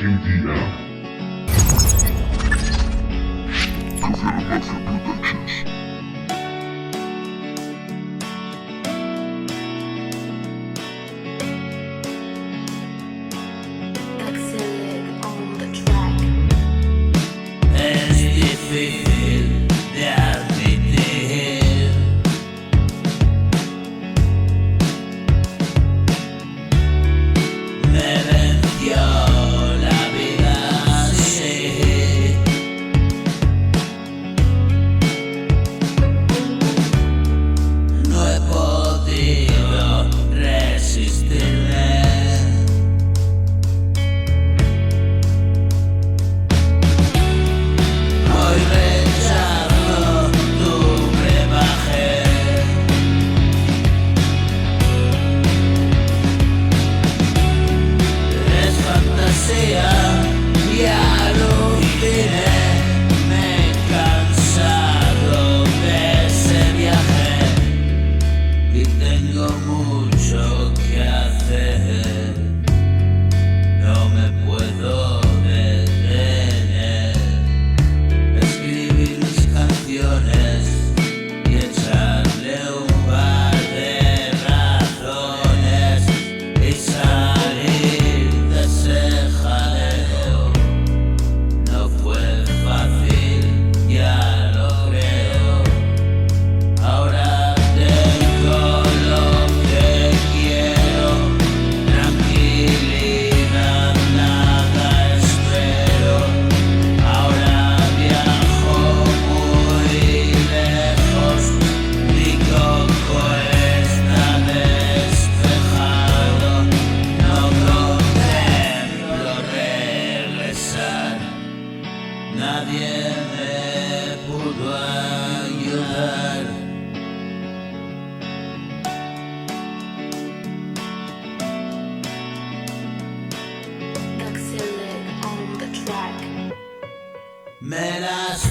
MDM. Confirmación Productions. Exilic on the track. Es difícil de admitir. Me venció la vida así. No he podido resistirme. Hoy rechazo tu brebaje. Es fantasía y aluciné. Me he cansado de ese viaje y tengo mucho que hacer. No me puedo detener. Escribir mis canciones y echarle un par de razones y salir de ese jaleo. No fue fácil, ya lo creo. Ahora tengo lo que quiero, tranquilidad, nada espero. Ahora viajo muy lejos, mi coco está despejado. No contemplo regresar, nadie me pudo ayudar. Exilic on the track. Me las